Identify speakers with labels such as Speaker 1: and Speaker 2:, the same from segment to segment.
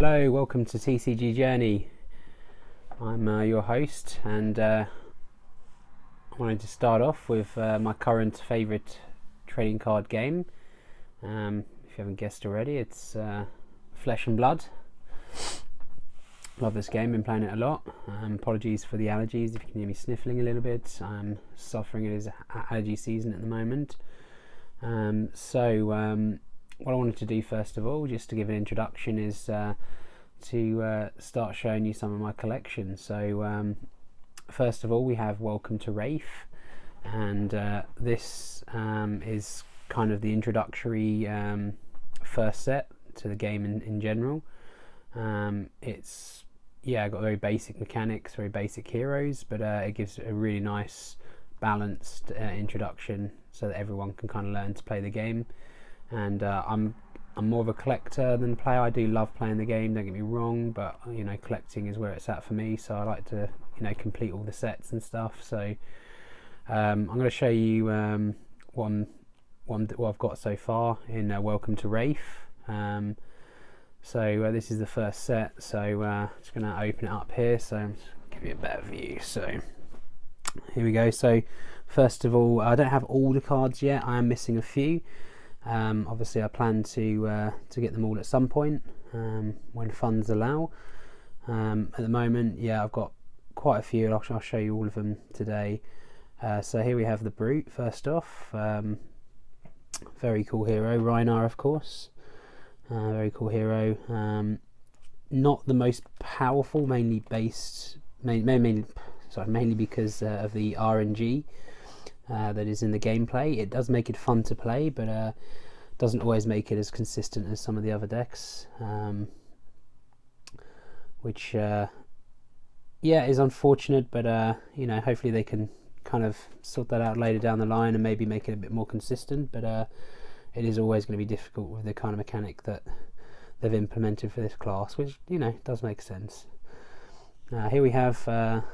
Speaker 1: Hello, welcome to TCG Journey. I'm your host, and I wanted to start off with my current favourite trading card game. If you haven't guessed already, it's Flesh and Blood. Love this game, been playing it a lot. Apologies for the allergies if you can hear me sniffling a little bit. I'm suffering, it is allergy season at the moment. What I wanted to do first of all, just to give an introduction, is to start showing you some of my collection. So first of all, we have Welcome to Rathe, and this is kind of the introductory first set to the game in general. It's got very basic mechanics, very basic heroes, but it gives a really nice balanced introduction so that everyone can kind of learn to play the game. And I'm more of a collector than a player. I do love playing the game, don't get me wrong, but collecting is where it's at for me, so I like to complete all the sets and stuff. So I'm going to show you what I've got so far in Welcome to Rathe. This is the first set, so just going to open it up here, so I'm just give you a better view. So here we go. So first of all, I don't have all the cards yet, I am missing a few. Obviously I plan to get them all at some point when funds allow. At the moment, I've got quite a few. I'll show you all of them today. So here we have the Brute first off. Very cool hero, Reinar, of course. Very cool hero. Not the most powerful, mainly because of the RNG that is in the gameplay. It does make it fun to play, but doesn't always make it as consistent as some of the other decks, which is unfortunate, but hopefully they can kind of sort that out later down the line and maybe make it a bit more consistent. But it is always going to be difficult with the kind of mechanic that they've implemented for this class, which does make sense. Here we have the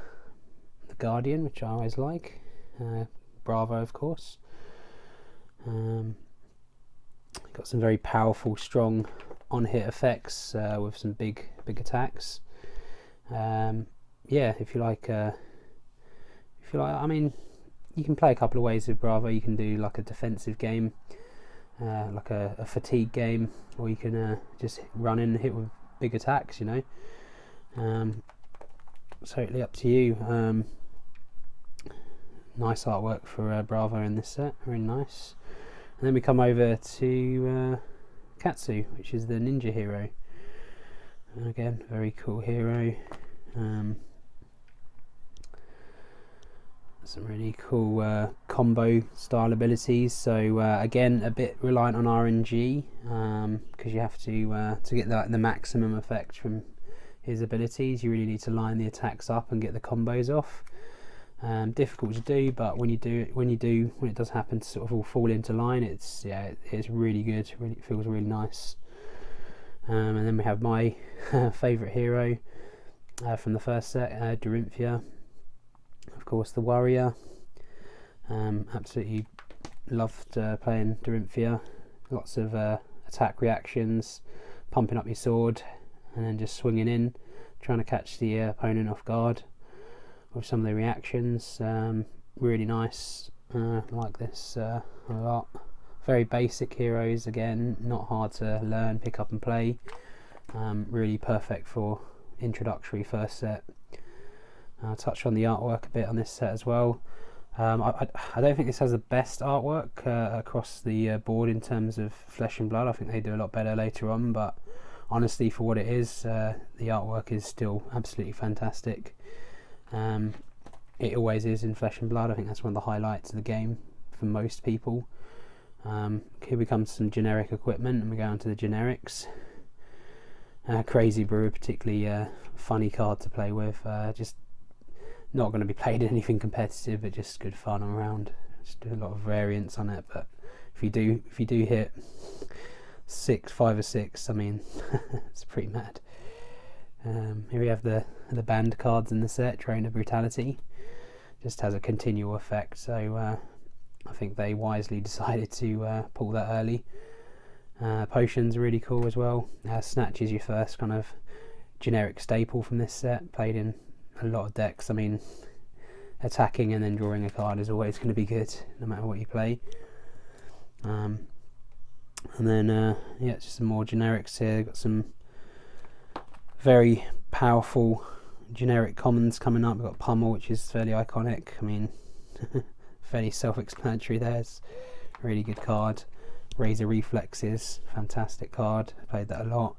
Speaker 1: Guardian, which I always like. Bravo, of course. Got some very powerful, strong on-hit effects with some big attacks. If you like, I mean, you can play a couple of ways with Bravo. You can do like a defensive game, like a fatigue game, or you can just run in and hit with big attacks. Totally up to you. Nice artwork for Bravo in this set, really nice. And then we come over to Katsu, which is the ninja hero. And again, very cool hero. Some really cool combo style abilities. So again, a bit reliant on RNG because you have to get the maximum effect from his abilities. You really need to line the attacks up and get the combos off. Difficult to do, but when it does happen to sort of all fall into line, it's really good. It feels really nice. And then we have my favourite hero from the first set, Dorinthia, of course, the warrior. Absolutely loved playing Dorinthia. Lots of attack reactions, pumping up your sword, and then just swinging in, trying to catch the opponent off guard with some of the reactions. Really nice. Like this a lot. Very basic heroes, again, not hard to learn, pick up and play. Really perfect for introductory first set. I'll touch on the artwork a bit on this set as well. I don't think this has the best artwork across the board in terms of Flesh and Blood. I think they do a lot better later on, but honestly, for what it is, the artwork is still absolutely fantastic. It always is in Flesh and Blood. I think that's one of the highlights of the game for most people. Here we come to some generic equipment, and we go on to the generics. Crazy Brewer, particularly funny card to play with. Just not going to be played in anything competitive, but just good fun around. Just do a lot of variants on it, but if you do hit 5 or 6, I mean, it's pretty mad. Here we have the banned cards in the set. Train of Brutality just has a continual effect, so I think they wisely decided to pull that early. Potions are really cool as well. Snatch is your first kind of generic staple from this set, played in a lot of decks. I mean, attacking and then drawing a card is always going to be good no matter what you play. And then yeah, it's just some more generics here. Got some very powerful generic commons coming up. We've got Pummel, which is fairly iconic. I mean, fairly self-explanatory there. It's a really good card. Razor Reflexes, fantastic card. I played that a lot.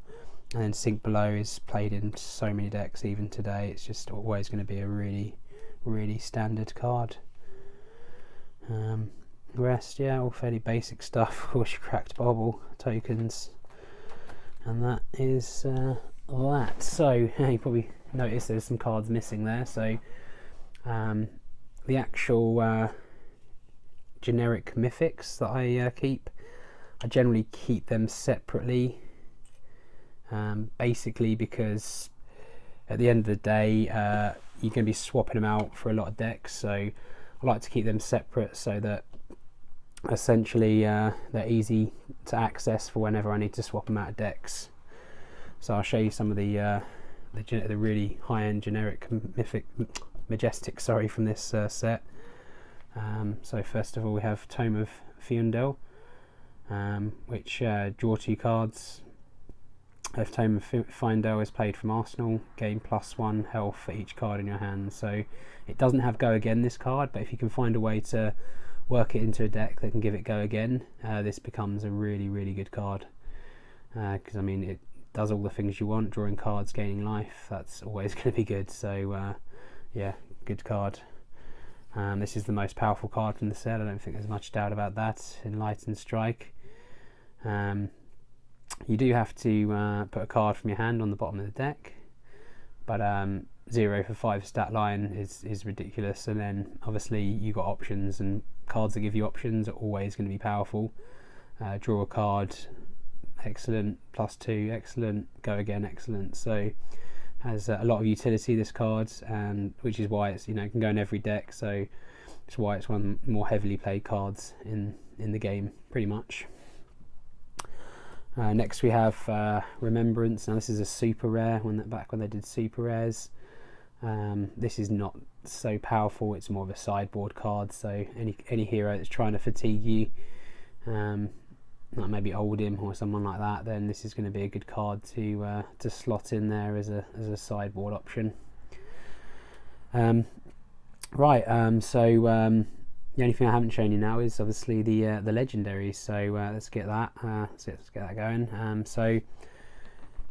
Speaker 1: And then Sink Below is played in so many decks even today. It's just always going to be a really standard card. The rest, yeah, all fairly basic stuff. Of course, your Cracked Bobble tokens, and that is that. So you probably noticed there's some cards missing there. So the actual generic mythics that I keep, I generally keep them separately, basically because at the end of the day you're going to be swapping them out for a lot of decks, so I like to keep them separate so that essentially they're easy to access for whenever I need to swap them out of decks. So I'll show you some of the really high-end generic majestic from this set. So first of all we have Tome of Fiondel, which draw 2 cards. If Tome of Fiondel is played from Arsenal, gain +1 health for each card in your hand. So it doesn't have Go Again, this card, but if you can find a way to work it into a deck that can give it Go Again, this becomes a really good card, because I mean it does all the things you want, drawing cards, gaining life. That's always going to be good. So yeah, good card. This is the most powerful card from the set. I don't think there's much doubt about that. Enlightened Strike. You do have to put a card from your hand on the bottom of the deck, but 0 for 5 stat line is ridiculous. And then obviously you got options, and cards that give you options are always going to be powerful. Draw a card, excellent. +2, excellent. Go Again, excellent. So has a lot of utility, this card, and which is why it's, you know, it can go in every deck. So it's why it's one of the more heavily played cards in the game, pretty much. Next we have Remembrance. Now this is a super rare, back when they did super rares. This is not so powerful, it's more of a sideboard card, so any hero that's trying to fatigue you, like maybe Oldim or someone like that, then this is going to be a good card to slot in there as a sideboard option. So the only thing I haven't shown you now is obviously the legendaries. So let's get that. Let's get that going.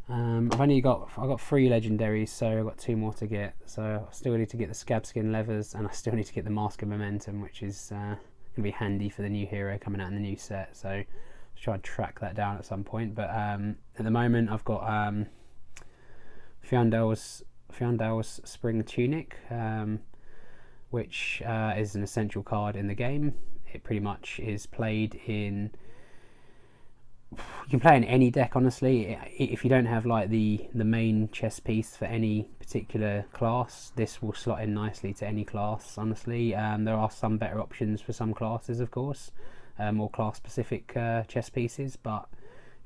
Speaker 1: I've got 3 legendaries, so I've got 2 more to get. So I still need to get the Scab Skin Levers, and I still need to get the Mask of Momentum, which is going to be handy for the new hero coming out in the new set. So let's try and track that down at some point. But at the moment I've got Fiondel's Spring Tunic, which is an essential card in the game. It pretty much is played in, you can play in any deck, honestly. If you don't have like the main chess piece for any particular class, this will slot in nicely to any class, honestly. There are some better options for some classes, of course, more class specific chess pieces, but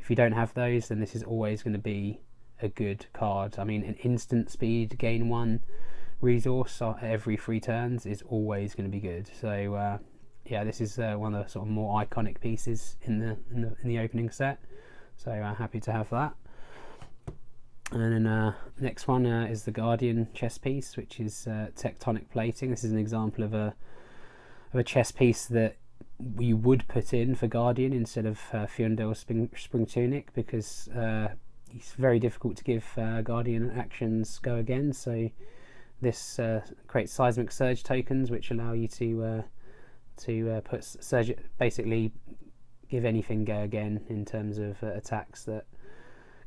Speaker 1: if you don't have those, then this is always going to be a good card. I mean, an instant speed, gain 1 resource every 3 turns is always going to be good. So yeah, this is one of the sort of more iconic pieces in the opening set, so happy to have that. And then next one is the Guardian chess piece, which is Tectonic Plating. This is an example of a chess piece that you would put in for Guardian instead of Fiondel's Spring Tunic, because it's very difficult to give Guardian actions Go Again. So this creates Seismic Surge tokens, which allow you to put surge, basically give anything Go Again in terms of attacks that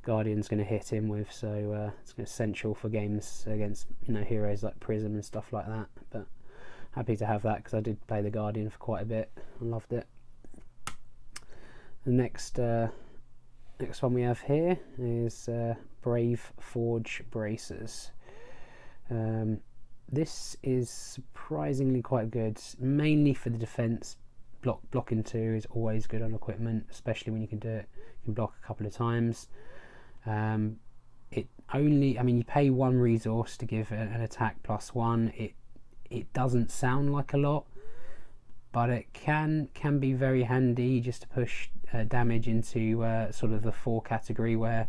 Speaker 1: Guardian's going to hit him with. So it's essential for games against, you know, heroes like Prism and stuff like that. But happy to have that because I did play the Guardian for quite a bit and loved it. The next one we have here is Brave Forge Bracers. This is surprisingly quite good, mainly for the defense blocking 2 is always good on equipment, especially when you can do it. You can block a couple of times. It only, I mean, you pay 1 resource to give an attack +1. It doesn't sound like a lot, but it can be very handy just to push damage into sort of the 4 category, where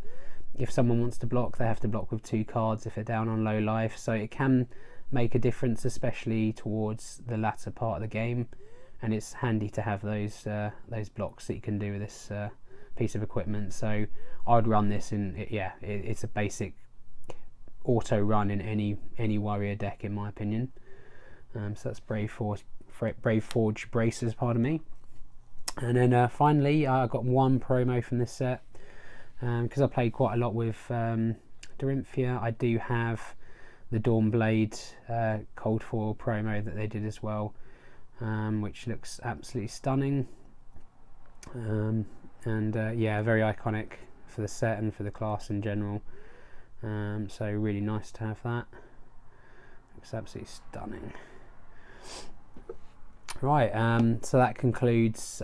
Speaker 1: if someone wants to block, they have to block with 2 cards if they're down on low life. So it can make a difference, especially towards the latter part of the game, and it's handy to have those blocks that you can do with this piece of equipment. So I'd run this in it's a basic auto run in any warrior deck, in my opinion. So that's Brave Forge Bracers, pardon me. And then finally, I got 1 promo from this set, because I played quite a lot with Dorinthia. I do have the Dawnblade cold foil promo that they did as well, which looks absolutely stunning, and very iconic for the set and for the class in general. So really nice to have that. Looks absolutely stunning. Right, so that concludes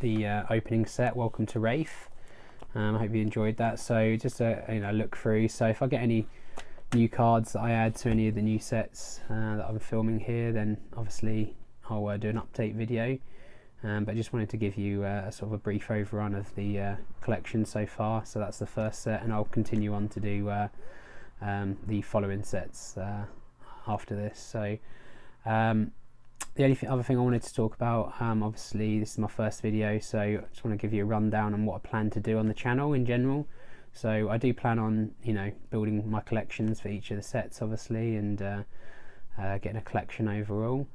Speaker 1: the opening set. Welcome to Rathe. I hope you enjoyed that. So just a look through. So if I get any new cards that I add to any of the new sets that I'm filming here, then obviously I'll do an update video. But I just wanted to give you a sort of a brief overrun of the collection so far. So that's the first set, and I'll continue on to do the following sets after this. So the only other thing I wanted to talk about, obviously this is my first video, so I just want to give you a rundown on what I plan to do on the channel in general. So I do plan on, building my collections for each of the sets, obviously, and getting a collection overall.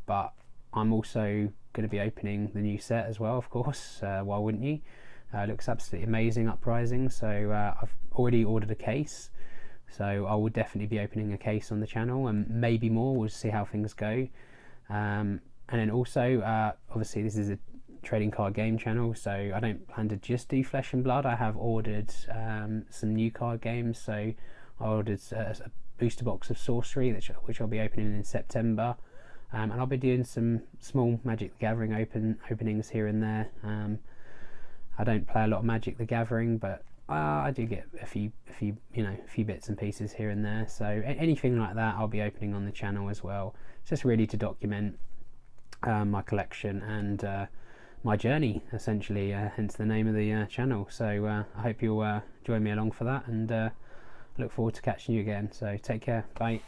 Speaker 1: But I'm also going to be opening the new set as well, of course. Why wouldn't you? It looks absolutely amazing, Uprising. So I've already ordered a case, so I will definitely be opening a case on the channel, and maybe more. We'll see how things go. And then also, obviously this is a trading card game channel, so I don't plan to just do Flesh and Blood. I have ordered some new card games. So I ordered a booster box of Sorcery, which I'll be opening in September, and I'll be doing some small Magic the Gathering openings here and there. I don't play a lot of Magic the Gathering, but I do get a few bits and pieces here and there. So anything like that I'll be opening on the channel as well. It's just really to document my collection and my journey, essentially, hence the name of the channel. So I hope you'll join me along for that, and look forward to catching you again. So take care, bye.